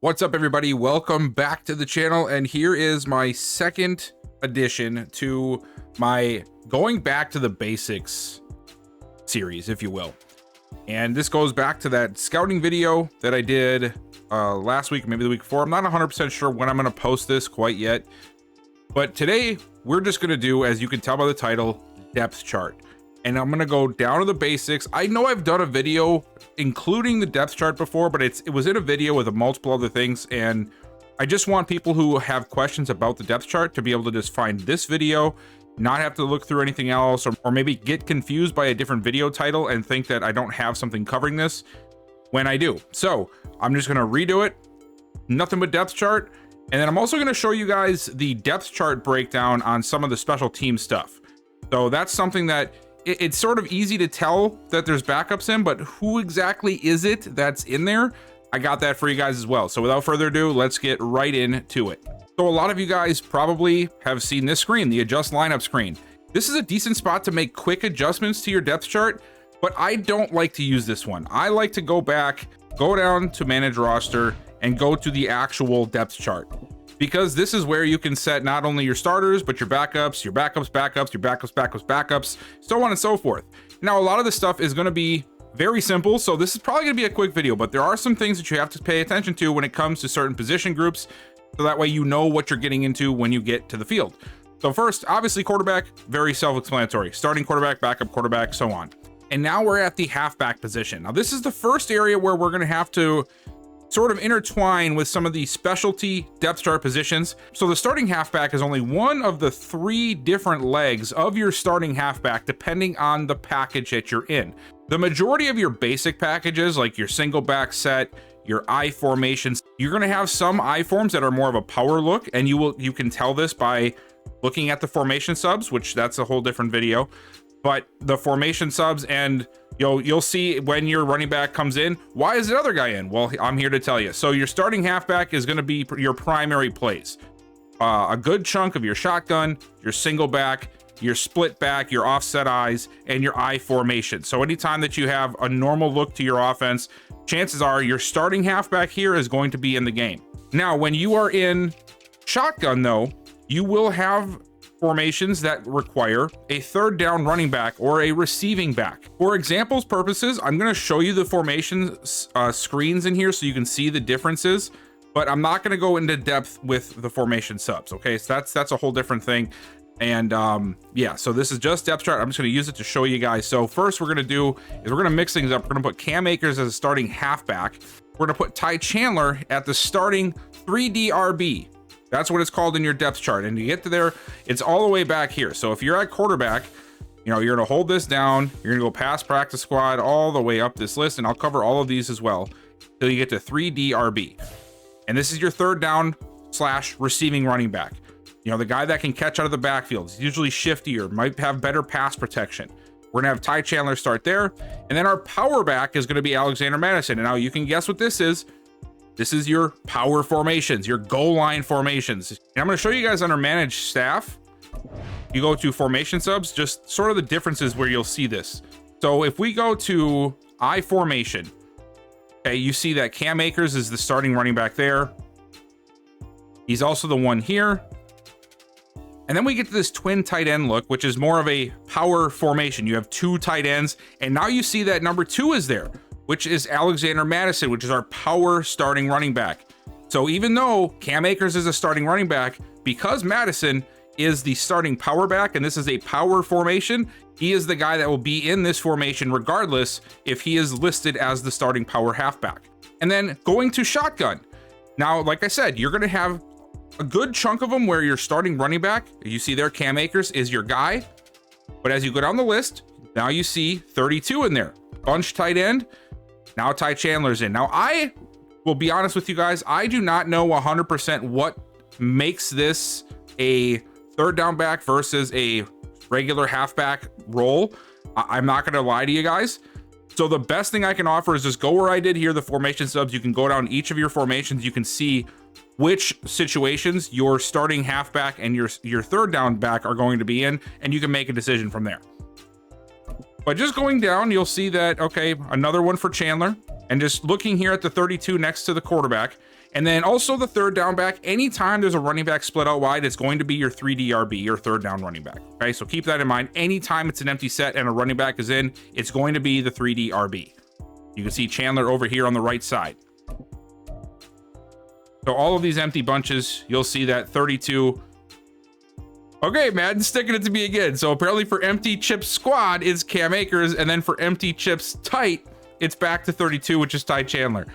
What's up, everybody? Welcome back to the channel, and here is my second addition to my going back to the basics series, if you will. And this goes back to that scouting video that I did last week, maybe the week before. I'm not 100% sure when I'm going to post this quite yet, but today we're just going to do, as you can tell by the title, depth chart. And I'm going to go down to the basics. I know I've done a video including the depth chart before, but it was in a video with multiple other things, and I just want people who have questions about the depth chart to be able to just find this video, not have to look through anything else, or maybe get confused by a different video title and think that I don't have something covering this when I do. So I'm just going to redo it, nothing but depth chart, and then I'm also going to show you guys the depth chart breakdown on some of the special team stuff. So that's something that it's sort of easy to tell that there's backups in, but who exactly is it that's in there? I got that for you guys as well. So without further ado, let's get right into it. So a lot of you guys probably have seen this screen, the adjust lineup screen. This is a decent spot to make quick adjustments to your depth chart, but I don't like to use this one. I like to go back, go down to manage roster, and go to the actual depth chart, because this is where you can set not only your starters, but your backups, your backups, so on and so forth. Now, a lot of this stuff is going to be very simple, so this is probably going to be a quick video, but there are some things that you have to pay attention to when it comes to certain position groups, so that way you know what you're getting into when you get to the field. So first, obviously quarterback, very self-explanatory. Starting quarterback, backup quarterback, so on. And now we're at the halfback position. Now, this is the first area where we're going to have to sort of intertwine with some of the specialty depth chart positions. So the starting halfback is only one of the 3 different legs of your starting halfback, depending on the package that you're in. The majority of your basic packages, like your single back set, your I formations, you're going to have some I forms that are more of a power look, and you can tell this by looking at the formation subs, which that's a whole different video. But the formation subs, and you'll see when your running back comes in, why is the other guy in? Well, I'm here to tell you. So your starting halfback is going to be your primary plays. A good chunk of your shotgun, your single back, your split back, your offset eyes, and your I formation. So anytime that you have a normal look to your offense, chances are your starting halfback here is going to be in the game. Now, when you are in shotgun, though, you will have formations that require a third down running back or a receiving back. For examples purposes, I'm going to show you the formation screens in here so you can see the differences, but I'm not going to go into depth with the formation subs. Okay, so that's a whole different thing. And yeah, so this is just depth chart. I'm just going to use it to show you guys. So first we're going to do is we're going to mix things up. We're going to put Cam Akers as a starting halfback. We're going to put Ty Chandler at the starting 3D RB. That's what it's called in your depth chart. And you get to there, it's all the way back here. So if you're at quarterback, you're going to hold this down. You're going to go past practice squad all the way up this list. And I'll cover all of these as well till you get to 3D RB. And this is your third down / receiving running back. The guy that can catch out of the backfield. He's usually shiftier, might have better pass protection. We're going to have Ty Chandler start there. And then our power back is going to be Alexander Madison. And now you can guess what this is. This is your power formations, your goal line formations. And I'm going to show you guys under manage staff. You go to formation subs, just sort of the differences where you'll see this. So if we go to I formation, okay, you see that Cam Akers is the starting running back there. He's also the one here. And then we get to this twin tight end look, which is more of a power formation. You have 2 tight ends, and now you see that number 2 is there, which is Alexander Madison, which is our power starting running back. So even though Cam Akers is a starting running back, because Madison is the starting power back, and this is a power formation, he is the guy that will be in this formation regardless if he is listed as the starting power halfback. And then going to shotgun. Now, like I said, you're going to have a good chunk of them where your starting running back, you see there, Cam Akers is your guy. But as you go down the list, now you see 32 in there. Bunch tight end. Now Ty Chandler's in. Now I will be honest with you guys, I do not know 100% what makes this a third down back versus a regular halfback role. I'm not going to lie to you guys. So the best thing I can offer is just go where I did here, the formation subs. You can go down each of your formations. You can see which situations your starting halfback and your third down back are going to be in, and you can make a decision from there. But just going down, you'll see that, okay, another one for Chandler. And just looking here at the 32 next to the quarterback, And then also the third down back, anytime there's a running back split out wide, it's going to be your 3DRB, your third down running back. Okay, so keep that in mind. Anytime it's an empty set and a running back is in, it's going to be the 3DRB. You can see Chandler over here on the right side. So all of these empty bunches, you'll see that 32. Okay, Madden sticking it to me again. So apparently for empty chips squad, it's Cam Akers, and then for empty chips tight, it's back to 32, which is Ty Chandler.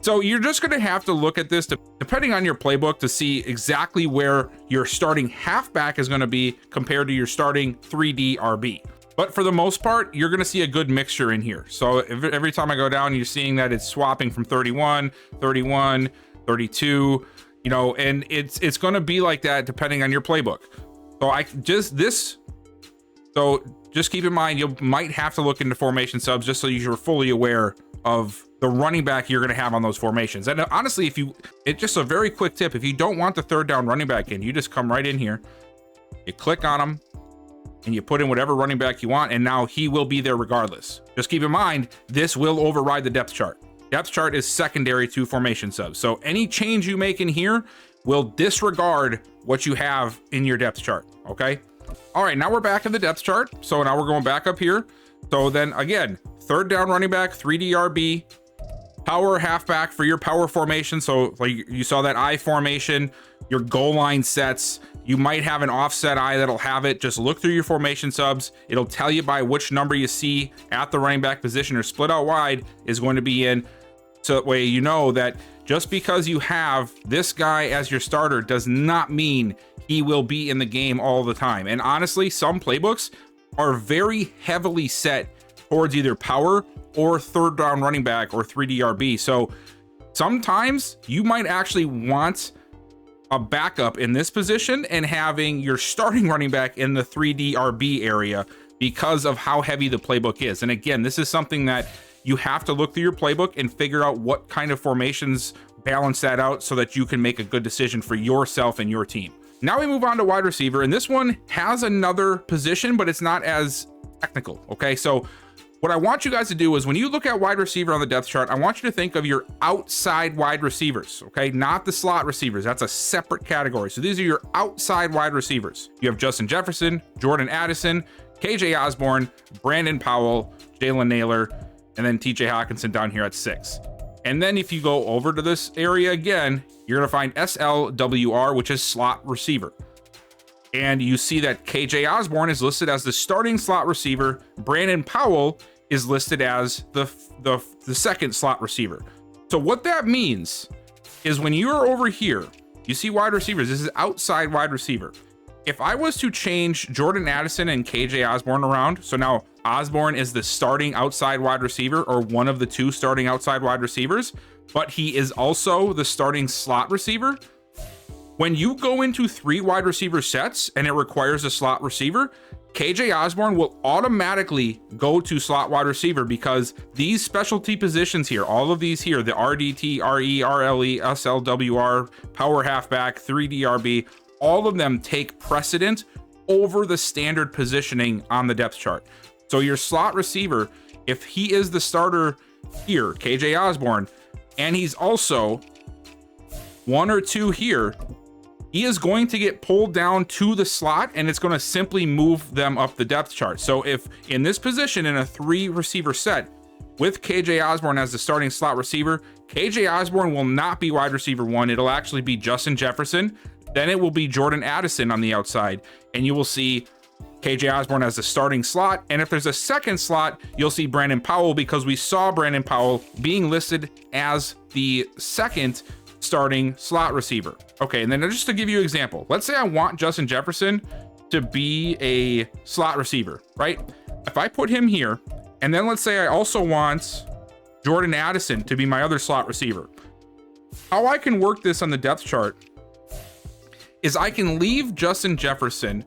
So you're just going to have to look at this depending on your playbook to see exactly where your starting halfback is going to be compared to your starting 3D RB. But for the most part, you're going to see a good mixture in here. So every time I go down, you're seeing that it's swapping from 31, 31, 32, you know, and it's going to be like that depending on your playbook. So just keep in mind, you might have to look into formation subs just so you're fully aware of the running back you're going to have on those formations. And honestly, it's just a very quick tip. If you don't want the third down running back in, you just come right in here, you click on him, and you put in whatever running back you want, and now he will be there regardless. Just keep in mind, this will override the depth chart. Depth chart is secondary to formation subs. So any change you make in here will disregard what you have in your depth chart, okay? All right, now we're back in the depth chart. So now we're going back up here. So then again, third down running back, 3DRB, power halfback for your power formation. So like you saw that I formation, your goal line sets, you might have an offset I that'll have it. Just look through your formation subs. It'll tell you by which number you see at the running back position or split out wide is going to be in. So that way you know that just because you have this guy as your starter does not mean he will be in the game all the time. And honestly, some playbooks are very heavily set towards either power or third down running back or 3DRB. So sometimes you might actually want a backup in this position and having your starting running back in the 3DRB area because of how heavy the playbook is. And again, this is something that you have to look through your playbook and figure out what kind of formations balance that out so that you can make a good decision for yourself and your team. Now we move on to wide receiver, and this one has another position, but it's not as technical. Okay, so what I want you guys to do is when you look at wide receiver on the depth chart, I want you to think of your outside wide receivers, okay? Not the slot receivers. That's a separate category. So these are your outside wide receivers. You have Justin Jefferson, Jordan Addison, KJ Osborne, Brandon Powell, Jalen Naylor, and then TJ Hawkinson down here at 6. And then if you go over to this area again, you're going to find SLWR, which is slot receiver. And you see that KJ Osborne is listed as the starting slot receiver. Brandon Powell is listed as the second slot receiver. So what that means is when you're over here, you see wide receivers. This is outside wide receiver. If I was to change Jordan Addison and KJ Osborne around, so now Osborne is the starting outside wide receiver or one of the two starting outside wide receivers, but he is also the starting slot receiver. When you go into 3 wide receiver sets and it requires a slot receiver, KJ Osborne will automatically go to slot wide receiver because these specialty positions here, all of these here, the RDT, RE, RLE, SLWR, power halfback, 3DRB, all of them take precedent over the standard positioning on the depth chart. So your slot receiver, if he is the starter here, KJ Osborne, and he's also 1 or 2 here, he is going to get pulled down to the slot and it's going to simply move them up the depth chart. So if in this position in a 3 receiver set with KJ Osborne as the starting slot receiver, KJ Osborne will not be wide receiver 1. It'll actually be Justin Jefferson. Then it will be Jordan Addison on the outside, and you will see KJ Osborne as the starting slot. And if there's a second slot, you'll see Brandon Powell because we saw Brandon Powell being listed as the second starting slot receiver. Okay, and then just to give you an example, let's say I want Justin Jefferson to be a slot receiver, right? If I put him here, and then let's say I also want Jordan Addison to be my other slot receiver. How I can work this on the depth chart is I can leave Justin Jefferson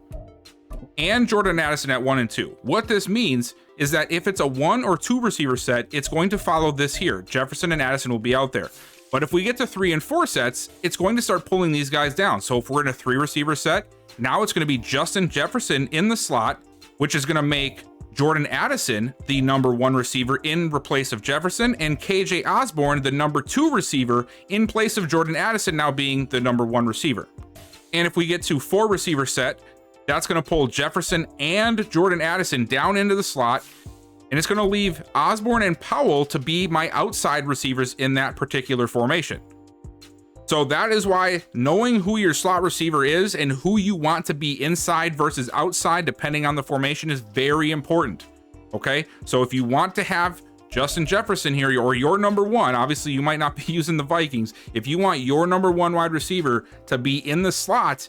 and Jordan Addison at 1 and 2. What this means is that if it's a 1 or 2 receiver set, it's going to follow this here. Jefferson and Addison will be out there. But if we get to 3 and 4 sets, it's going to start pulling these guys down. So if we're in a 3 receiver set, now it's going to be Justin Jefferson in the slot, which is going to make Jordan Addison, the number 1 receiver in replace of Jefferson, and KJ Osborne, the number 2 receiver in place of Jordan Addison, now being the number 1 receiver. And if we get to 4 receiver set, that's going to pull Jefferson and Jordan Addison down into the slot, and it's going to leave Osborne and Powell to be my outside receivers in that particular formation. So that is why knowing who your slot receiver is and who you want to be inside versus outside, depending on the formation, is very important. Okay, so if you want to have Justin Jefferson here, or your number 1, obviously you might not be using the Vikings. If you want your number 1 wide receiver to be in the slot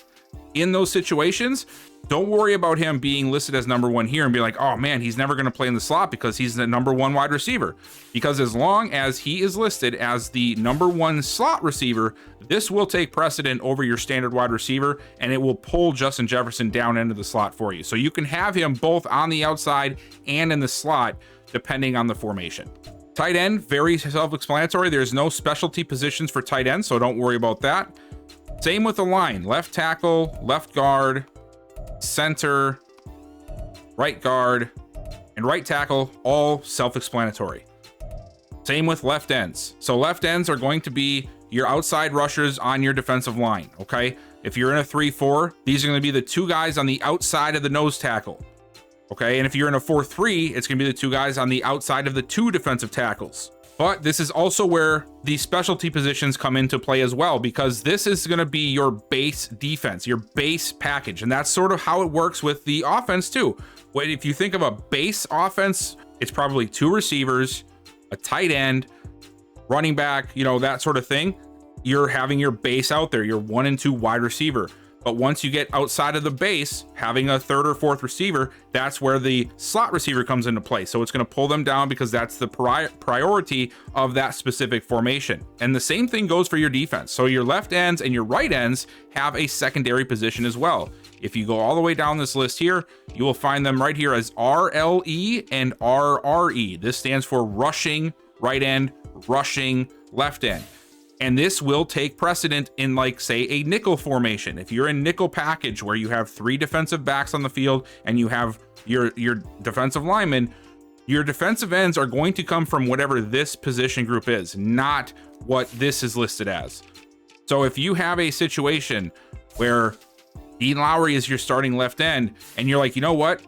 in those situations, don't worry about him being listed as number 1 here and be like, oh man, he's never going to play in the slot because he's the number 1 wide receiver. Because as long as he is listed as the number 1 slot receiver, this will take precedent over your standard wide receiver, and it will pull Justin Jefferson down into the slot for you. So you can have him both on the outside and in the slot, depending on the formation. Tight end, very self-explanatory. There's no specialty positions for tight end, so don't worry about that. Same with the line, left tackle, left guard, center, right guard, and right tackle, all self-explanatory. Same with left ends. So left ends are going to be your outside rushers on your defensive line, okay? If you're in a 3-4, these are going to be the 2 guys on the outside of the nose tackle, okay? And if you're in a 4-3, it's going to be the 2 guys on the outside of the 2 defensive tackles. But this is also where the specialty positions come into play as well, because this is going to be your base defense, your base package. And that's sort of how it works with the offense too. If you think of a base offense, it's probably 2 receivers, a tight end, running back, you know, that sort of thing. You're having your base out there, your 1 and 2 wide receiver. But once you get outside of the base, having a 3rd or 4th receiver, that's where the slot receiver comes into play. So it's going to pull them down because that's the priority of that specific formation. And the same thing goes for your defense. So your left ends and your right ends have a secondary position as well. If you go all the way down this list here, you will find them right here as RLE and RRE. This stands for rushing right end, rushing left end. And this will take precedent in, like, say, a nickel formation. If you're in nickel package where you have 3 defensive backs on the field and you have your defensive linemen, your defensive ends are going to come from whatever this position group is, not what this is listed as. So if you have a situation where Dean Lowry is your starting left end and you're like, you know what?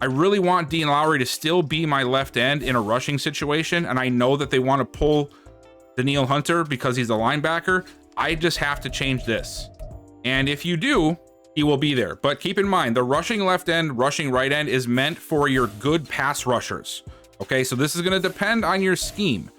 I really want Dean Lowry to still be my left end in a rushing situation, and I know that they want to pull Danielle Hunter because he's a linebacker, I just have to change this. And if you do, he will be there. But keep in mind, the rushing left end, rushing right end is meant for your good pass rushers. Okay, so this is going to depend on your scheme.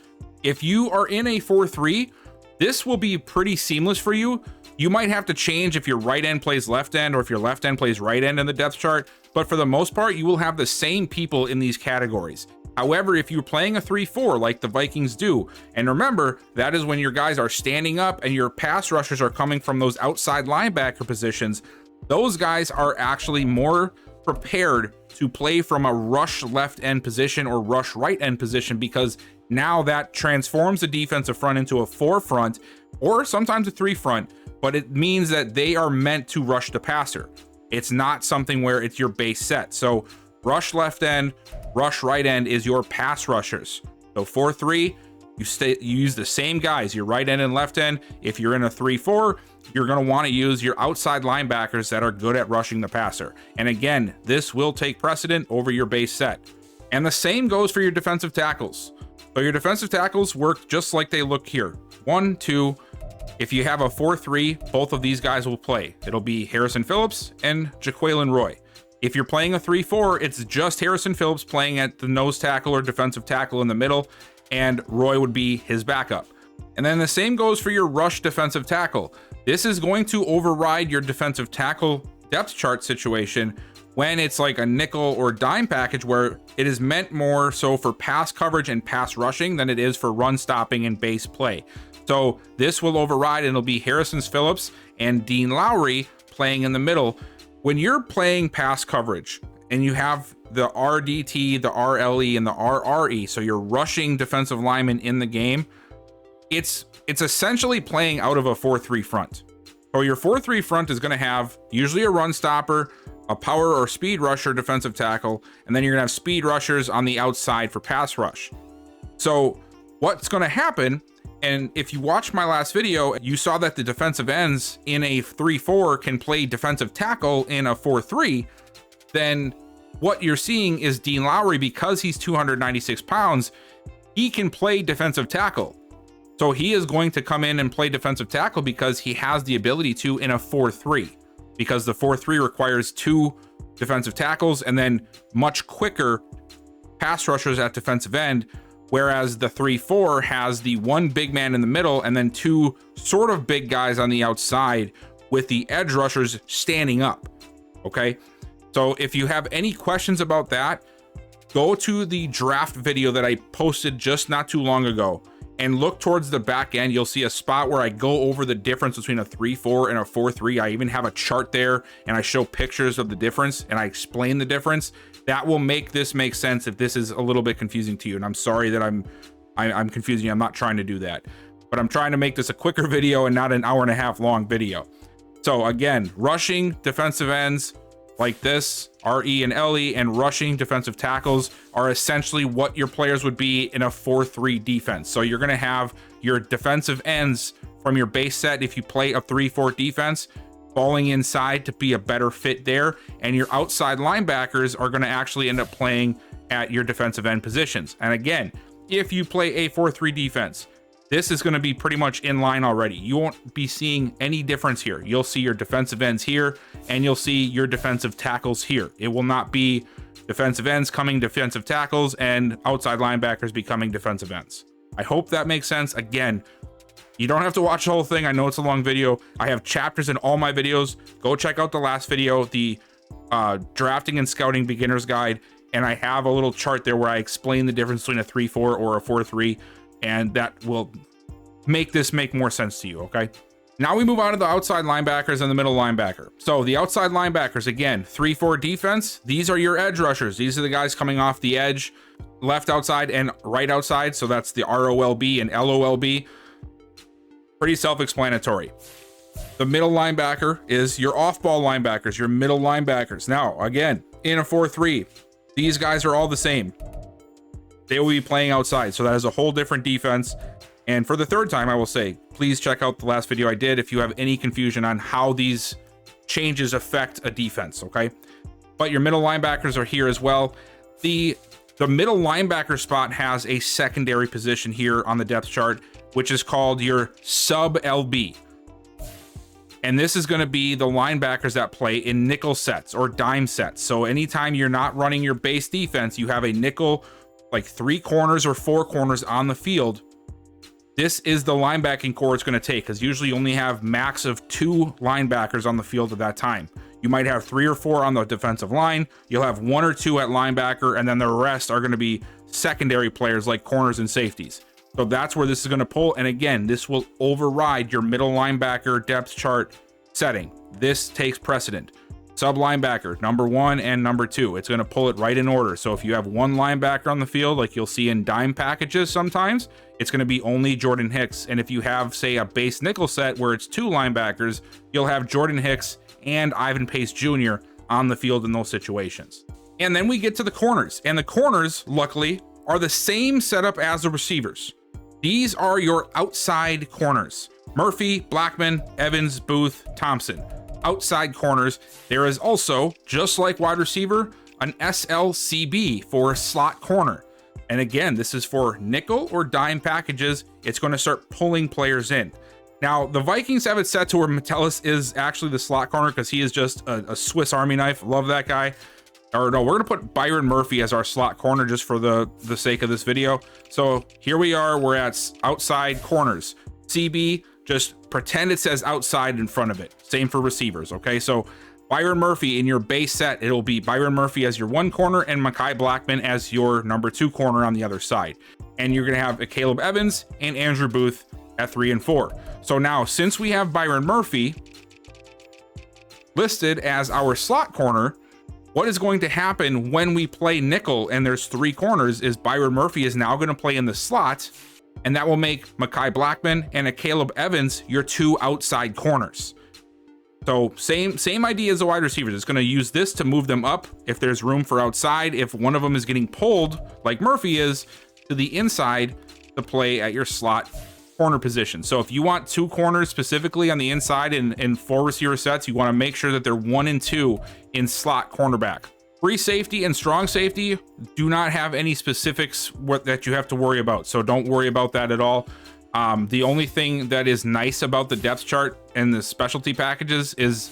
If you are in a 4-3, this will be pretty seamless for you. You might have to change if your right end plays left end or if your left end plays right end in the depth chart, but for the most part, you will have the same people in these categories. However, if you're playing a 3-4 like the Vikings do, and remember, that is when your guys are standing up and your pass rushers are coming from those outside linebacker positions, those guys are actually more prepared to play from a rush left end position or rush right end position, because now that transforms the defensive front into a 4 front or sometimes a 3 front, but it means that they are meant to rush the passer. It's not something where it's your base set. So rush left end, rush right end is your pass rushers. So 4-3, you use the same guys, your right end and left end. If you're in a 3-4, you're going to want to use your outside linebackers that are good at rushing the passer. And again, this will take precedent over your base set. And the same goes for your defensive tackles. So your defensive tackles work just like they look here. 1, 2. If you have a 4-3, both of these guys will play. It'll be Harrison Phillips and Jaquelin Roy. If you're playing a 3-4, it's just Harrison Phillips playing at the nose tackle or defensive tackle in the middle, and Roy would be his backup. And then the same goes for your rush defensive tackle. This is going to override your defensive tackle depth chart situation when it's like a nickel or dime package, where it is meant more so for pass coverage and pass rushing than it is for run stopping and base play. So this will override, and it'll be Harrison Phillips and Dean Lowry playing in the middle. When you're playing pass coverage and you have the RDT, the RLE, and the RRE, so you're rushing defensive linemen in the game, it's essentially playing out of a 4-3 front. So your 4-3 front is going to have usually a run stopper, a power or speed rusher defensive tackle, and then you're gonna have speed rushers on the outside for pass rush. So what's gonna happen, and if you watched my last video, you saw that the defensive ends in a 3-4 can play defensive tackle in a 4-3, then what you're seeing is Dean Lowry, because he's 296 pounds, he can play defensive tackle. So he is going to come in and play defensive tackle because he has the ability to in a 4-3, because the 4-3 requires 2 defensive tackles and then much quicker pass rushers at defensive end, whereas the 3-4 has the 1 big man in the middle and then 2 sort of big guys on the outside with the edge rushers standing up. Okay, so if you have any questions about that, go to the draft video that I posted just not too long ago and look towards the back end. You'll see a spot where I go over the difference between a 3-4 and a 4-3. I even have a chart there and I show pictures of the difference and I explain the difference. That will make this make sense if this is a little bit confusing to you. And I'm sorry that I'm confusing you. I'm not trying to do that, but I'm trying to make this a quicker video and not an hour-and-a-half long video. So again, rushing defensive ends like this, RE and LE, and rushing defensive tackles are essentially what your players would be in a 4-3 defense. So you're going to have your defensive ends from your base set, if you play a 3-4 defense, falling inside to be a better fit there, and your outside linebackers are going to actually end up playing at your defensive end positions. And again, if you play a 4-3 defense, this is going to be pretty much in line already. You won't be seeing any difference here. You'll see your defensive ends here, and you'll see your defensive tackles here. It will not be defensive ends coming defensive tackles and outside linebackers becoming defensive ends. I hope that makes sense. Again, you don't have to watch the whole thing. I know it's a long video. I have chapters in all my videos. Go check out the last video, the drafting and scouting beginner's guide, and I have a little chart there where I explain the difference between a 3-4 or a 4-3. And that will make this make more sense to you, okay? Now we move on to the outside linebackers and the middle linebacker. So the outside linebackers, again, 3-4 defense. These are your edge rushers. These are the guys coming off the edge, left outside and right outside. So that's the ROLB and LOLB. Pretty self-explanatory. The middle linebacker is your off-ball linebackers, your middle linebackers. Now, again, in a 4-3, these guys are all the same. They will be playing outside, so that is a whole different defense. And for the third time, I will say, please check out the last video I did if you have any confusion on how these changes affect a defense, okay? But your middle linebackers are here as well. The middle linebacker spot has a secondary position here on the depth chart, which is called your sub-LB. And this is going to be the linebackers that play in nickel sets or dime sets. So anytime you're not running your base defense, you have a nickel, like 3 corners or 4 corners on the field. This is the linebacking core it's going to take, because usually you only have max of 2 linebackers on the field at that time. You might have 3 or 4 on the defensive line. You'll have 1 or 2 at linebacker, and then the rest are going to be secondary players like corners and safeties. So that's where this is going to pull. And again, this will override your middle linebacker depth chart setting. This takes precedent. Sub linebacker, number 1 and number 2. It's going to pull it right in order. So if you have 1 linebacker on the field, like you'll see in dime packages sometimes, it's going to be only Jordan Hicks. And if you have, say, a base nickel set where it's 2 linebackers, you'll have Jordan Hicks and Ivan Pace Jr. on the field in those situations. And then we get to the corners. And the corners, luckily, are the same setup as the receivers. These are your outside corners. Murphy, Blackman, Evans, Booth, Thompson. Outside corners. There is also, just like wide receiver, an SLCB for slot corner. And again, this is for nickel or dime packages. It's going to start pulling players in. Now, the Vikings have it set to where Metellus is actually the slot corner because he is just a Swiss Army knife. Love that guy. Or no, we're going to put Byron Murphy as our slot corner just for the sake of this video. So here we are. We're at outside corners. CB, just pretend it says outside in front of it. Same for receivers, okay? So Byron Murphy in your base set, it'll be Byron Murphy as your 1 corner and Mekhi Blackman as your number 2 corner on the other side. And you're going to have a Caleb Evans and Andrew Booth at 3 and 4. So now, since we have Byron Murphy listed as our slot corner, what is going to happen when we play nickel and there's 3 corners is Byron Murphy is now going to play in the slot, and that will make Mekhi Blackman and a Caleb Evans your 2 outside corners. So same idea as the wide receivers. It's going to use this to move them up if there's room for outside. If one of them is getting pulled, like Murphy is, to the inside to play at your slot corner position. So if you want 2 corners specifically on the inside in 4 receiver sets, you want to make sure that they're 1 and 2 in slot cornerback. Free safety and strong safety do not have any specifics that you have to worry about. So don't worry about that at all. The only thing that is nice about the depth chart and the specialty packages is,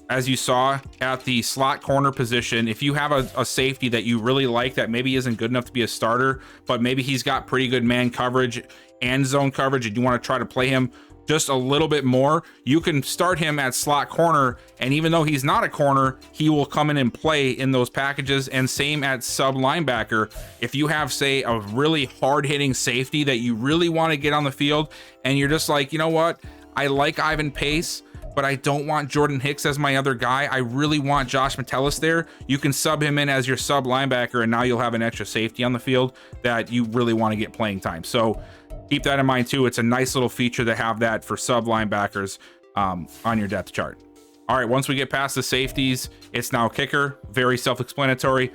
as you saw at the slot corner position, if you have a safety that you really like that maybe isn't good enough to be a starter, but maybe he's got pretty good man coverage and zone coverage, and you want to try to play him just a little bit more, you can start him at slot corner, and even though he's not a corner, he will come in and play in those packages. And same at sub linebacker. If you have, say, a really hard-hitting safety that you really want to get on the field, and you're just like, you know what, I like Ivan Pace, but I don't want Jordan Hicks as my other guy. I really want Josh Metellus there. You can sub him in as your sub linebacker, and now you'll have an extra safety on the field that you really want to get playing time. So keep that in mind too. It's a nice little feature to have that for sub linebackers on your depth chart. All right, once we get past the safeties, it's now kicker, very self-explanatory.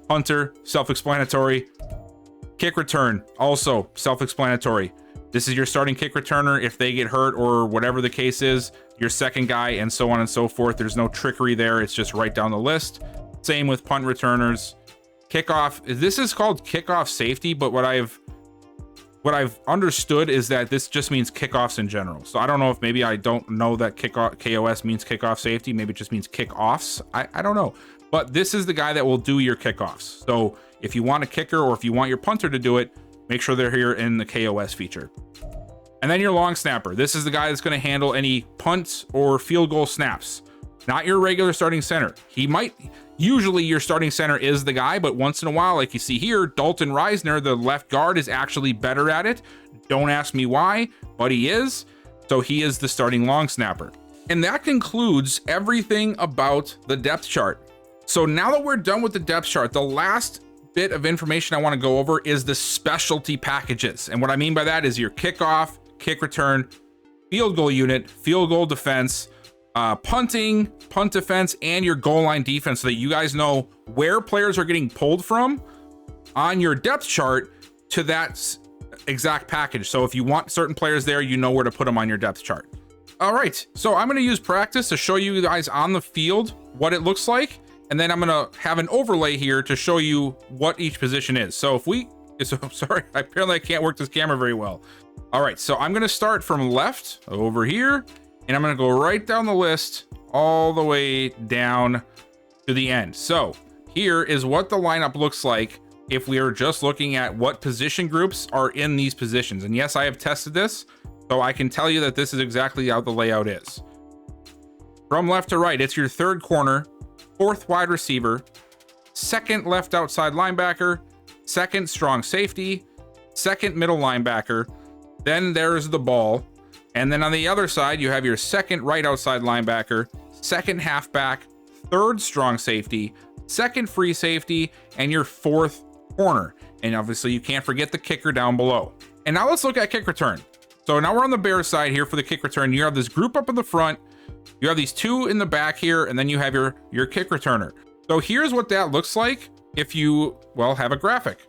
Punter, self-explanatory. Kick return, also self-explanatory. This is your starting kick returner. If they get hurt or whatever the case is, your second guy, and so on and so forth. There's no trickery there. It's just right down the list. Same with punt returners. Kickoff, this is called kickoff safety, but what I've understood is that this just means kickoffs in general. So I don't know if maybe I don't know that KOS means kickoff safety. Maybe it just means kickoffs. I don't know. But this is the guy that will do your kickoffs. So if you want a kicker or if you want your punter to do it, make sure they're here in the KOS feature. And then your long snapper. This is the guy that's going to handle any punts or field goal snaps. Not your regular starting center. Usually your starting center is the guy, but once in a while, like you see here, Dalton Reisner, the left guard, is actually better at it. Don't ask me why, but he is. So he is the starting long snapper. And that concludes everything about the depth chart. So now that we're done with the depth chart, the last bit of information I want to go over is the specialty packages. And what I mean by that is your kickoff, kick return, field goal unit, field goal defense, punting, punt defense, and your goal line defense, so that you guys know where players are getting pulled from on your depth chart to that exact package. So if you want certain players there, you know where to put them on your depth chart. All right, so I'm going to use practice to show you guys on the field what it looks like, and then I'm going to have an overlay here to show you what each position is. So sorry, apparently I can't work this camera very well. All right, so I'm going to start from left over here, and I'm going to go right down the list all the way down to the end. So here is what the lineup looks like if we are just looking at what position groups are in these positions. And yes, I have tested this, so I can tell you that this is exactly how the layout is. From left to right, it's your third corner, fourth wide receiver, second left outside linebacker, second strong safety, second middle linebacker, then there's the ball. And then on the other side, you have your second right outside linebacker, second halfback, third strong safety, second free safety, and your fourth corner. And obviously you can't forget the kicker down below. And now let's look at kick return. So now we're on the Bears side here for the kick return. You have this group up in the front, you have these two in the back here, and then you have your kick returner. So here's what that looks like if you, well, have a graphic.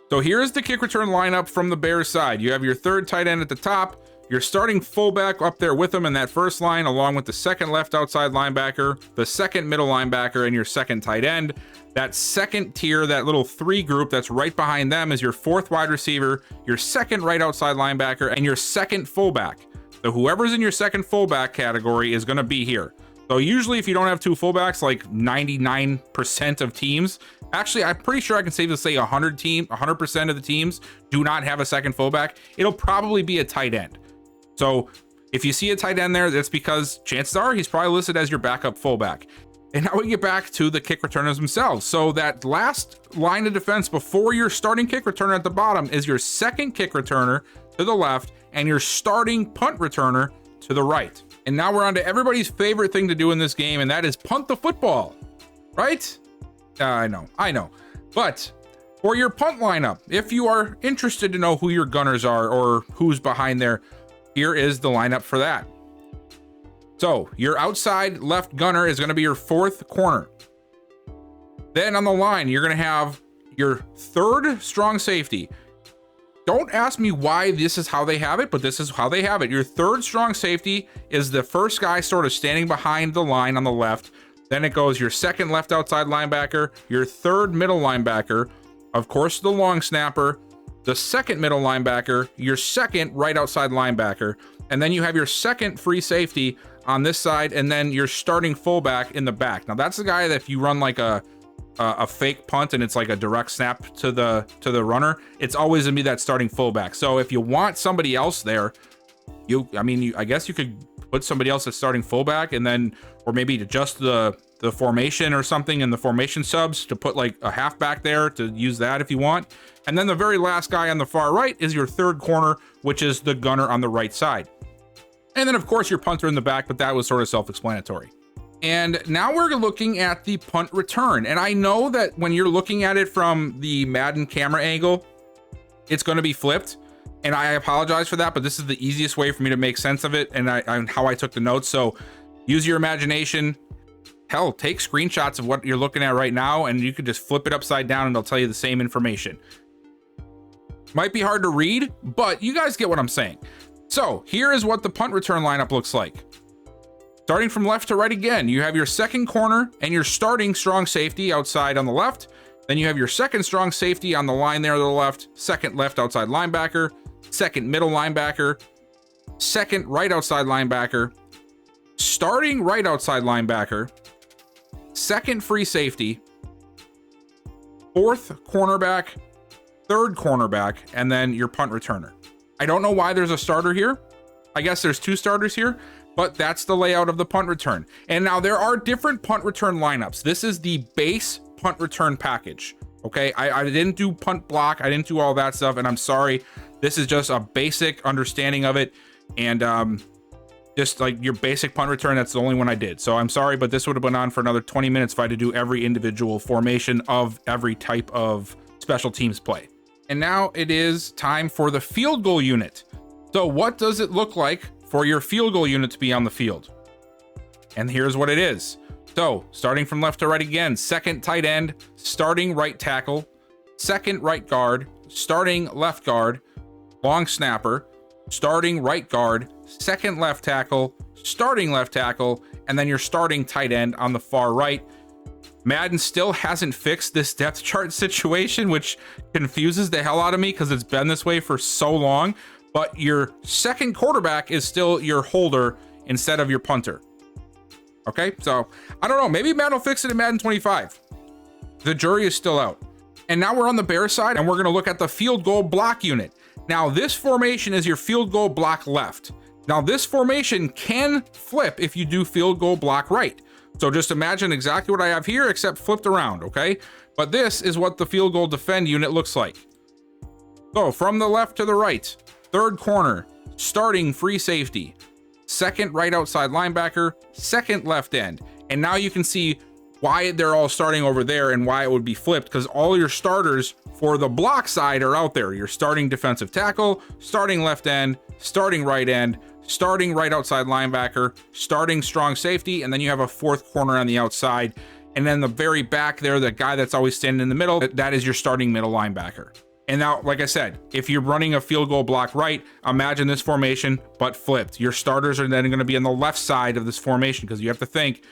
So here's the kick return lineup from the Bears side. You have your third tight end at the top, your starting fullback up there with them in that first line, along with the second left outside linebacker, the second middle linebacker, and your second tight end. That second tier, that little three group that's right behind them, is your fourth wide receiver, your second right outside linebacker, and your second fullback. So whoever's in your second fullback category is going to be here. So usually if you don't have two fullbacks, like 99% of teams, actually, I'm pretty sure I can safely say 100% of the teams do not have a second fullback. It'll probably be a tight end. So if you see a tight end there, that's because chances are he's probably listed as your backup fullback. And now we get back to the kick returners themselves. So that last line of defense before your starting kick returner at the bottom is your second kick returner to the left and your starting punt returner to the right. And now we're on to everybody's favorite thing to do in this game, and that is punt the football, right? I know. But for your punt lineup, if you are interested to know who your gunners are or who's behind there, here is the lineup for that. So your outside left gunner is going to be your fourth corner. Then on the line, you're going to have your third strong safety. Don't ask me why this is how they have it, but this is how they have it. Your third strong safety is the first guy sort of standing behind the line on the left. Then it goes your second left outside linebacker, your third middle linebacker, of course, the long snapper, the second middle linebacker, your second right outside linebacker, and then you have your second free safety on this side, and then your starting fullback in the back. Now that's the guy that if you run like a fake punt and it's like a direct snap to the runner, it's always gonna be that starting fullback. So if you want somebody else there, I guess you could put somebody else at starting fullback, and then, or maybe adjust the formation or something in the formation subs to put like a halfback there to use that if you want. And then the very last guy on the far right is your third corner, which is the gunner on the right side. And then of course your punter in the back, but that was sort of self-explanatory. And now we're looking at the punt return. And I know that when you're looking at it from the Madden camera angle, it's going to be flipped. And I apologize for that, but this is the easiest way for me to make sense of it and how I took the notes. So use your imagination. Hell, take screenshots of what you're looking at right now, and you could just flip it upside down and they'll tell you the same information. Might be hard to read, but you guys get what I'm saying. So here is what the punt return lineup looks like. Starting from left to right again, you have your second corner and your starting strong safety outside on the left. Then you have your second strong safety on the line there to the left, second left outside linebacker, second middle linebacker, second right outside linebacker, starting right outside linebacker, second free safety, fourth cornerback, third cornerback, and then your punt returner. I don't know why there's a starter here. I guess there's two starters here, but that's the layout of the punt return. And now there are different punt return lineups. This is the base punt return package. Okay, I didn't do punt block, I didn't do all that stuff, and I'm sorry. This is just a basic understanding of it, and just like your basic punt return, that's the only one I did. So I'm sorry, but this would have been on for another 20 minutes if I had to do every individual formation of every type of special teams play. And now it is time for the field goal unit. So what does it look like for your field goal unit to be on the field? And here's what it is. So starting from left to right again, second tight end, starting right tackle, second right guard, starting left guard, long snapper, starting right guard, second left tackle, starting left tackle, and then your starting tight end on the far right. Madden still hasn't fixed this depth chart situation, which confuses the hell out of me because it's been this way for so long. But your second quarterback is still your holder instead of your punter. Okay, so I don't know. Maybe Madden will fix it in Madden 25. The jury is still out. And now we're on the Bears side, and we're going to look at the field goal block unit. Now, this formation is your field goal block left. Now, this formation can flip if you do field goal block right. So just imagine exactly what I have here, except flipped around, okay? But this is what the field goal defend unit looks like. So from the left to the right, third corner, starting free safety, second right outside linebacker, second left end. And now you can see why they're all starting over there and why it would be flipped, because all your starters for the block side are out there. Your starting defensive tackle, starting left end, starting right end, starting right outside linebacker, starting strong safety, and then you have a fourth corner on the outside. And then the very back there, the guy that's always standing in the middle, that is your starting middle linebacker. And now, like I said, if you're running a field goal block right, imagine this formation, but flipped. Your starters are then going to be on the left side of this formation, because you have to think,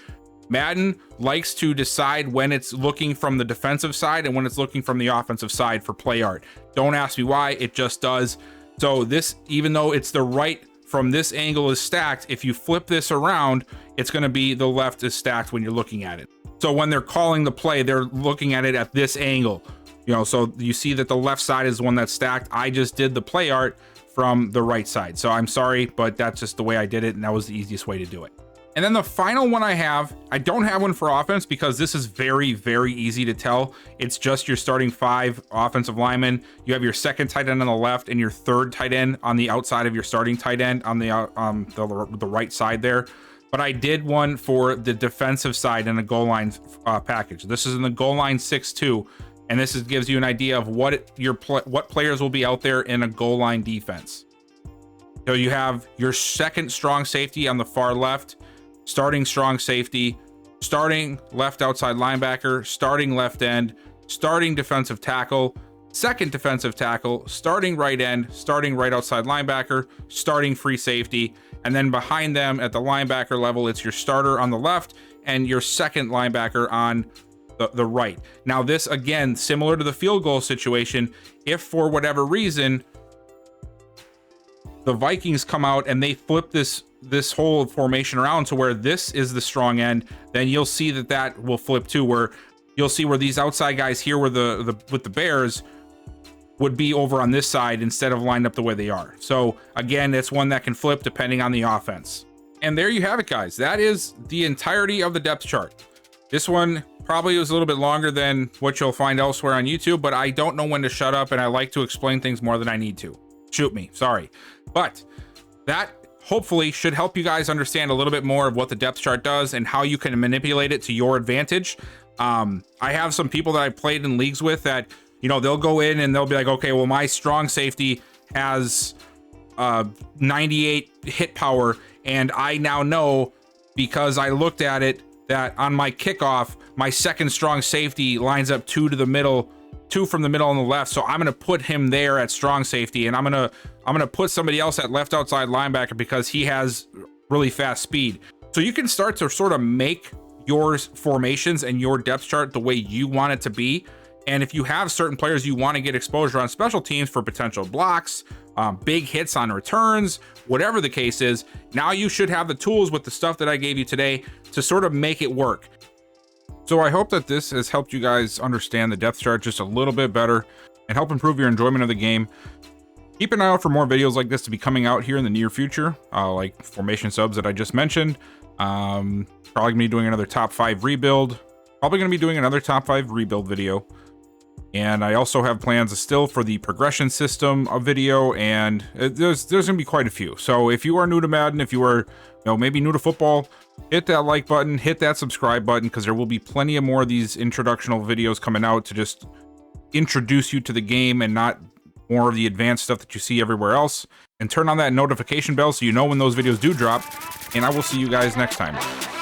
Madden likes to decide when it's looking from the defensive side and when it's looking from the offensive side for play art. Don't ask me why, it just does. So this, even though it's the right from this angle is stacked, if you flip this around, it's going to be the left is stacked when you're looking at it. So when they're calling the play, they're looking at it at this angle. You know, so you see that the left side is the one that's stacked. I just did the play art from the right side. So I'm sorry, but that's just the way I did it, and that was the easiest way to do it. And then the final one I don't have one for offense because this is very, very easy to tell. It's just your starting 5 offensive linemen. You have your second tight end on the left and your third tight end on the outside of your starting tight end on the right side there. But I did one for the defensive side in a goal line package. This is in the goal line 6-2. And this gives you an idea of what players will be out there in a goal line defense. So you have your second strong safety on the far left, starting strong safety, starting left outside linebacker, starting left end, starting defensive tackle, second defensive tackle, starting right end, starting right outside linebacker, starting free safety, and then behind them at the linebacker level, it's your starter on the left and your second linebacker on the right. Now this, again, similar to the field goal situation, if for whatever reason the Vikings come out and they flip this whole formation around to where this is the strong end, then you'll see that will flip too, where you'll see where these outside guys here with the Bears would be over on this side instead of lined up the way they are. So again, it's one that can flip depending on the offense. And there you have it, guys. That is the entirety of the depth chart. This one probably was a little bit longer than what you'll find elsewhere on YouTube, but I don't know when to shut up, and I like to explain things more than I need to. Shoot me, sorry. But that hopefully should help you guys understand a little bit more of what the depth chart does and how you can manipulate it to your advantage. I have some people that I played in leagues with that, you know, they'll go in and they'll be like, okay, well, my strong safety has 98 hit power, and I now know because I looked at it that on my kickoff, my second strong safety lines up two from the middle on the left. So I'm going to put him there at strong safety, and I'm going to put somebody else at left outside linebacker because he has really fast speed. So you can start to sort of make your formations and your depth chart the way you want it to be. And if you have certain players you want to get exposure on special teams for potential blocks, big hits on returns, whatever the case is, now you should have the tools with the stuff that I gave you today to sort of make it work. So I hope that this has helped you guys understand the depth chart just a little bit better and help improve your enjoyment of the game. Keep an eye out for more videos like this to be coming out here in the near future, like formation subs that I just mentioned. Probably gonna be doing another top 5 rebuild. Probably gonna be doing another top 5 rebuild video. And I also have plans still for the progression system of video, and there's gonna be quite a few. So if you are new to Madden, if you are, you know, maybe new to football, hit that like button, hit that subscribe button, because there will be plenty of more of these introductional videos coming out to just introduce you to the game and not more of the advanced stuff that you see everywhere else. And turn on that notification bell so you know when those videos do drop, and I will see you guys next time.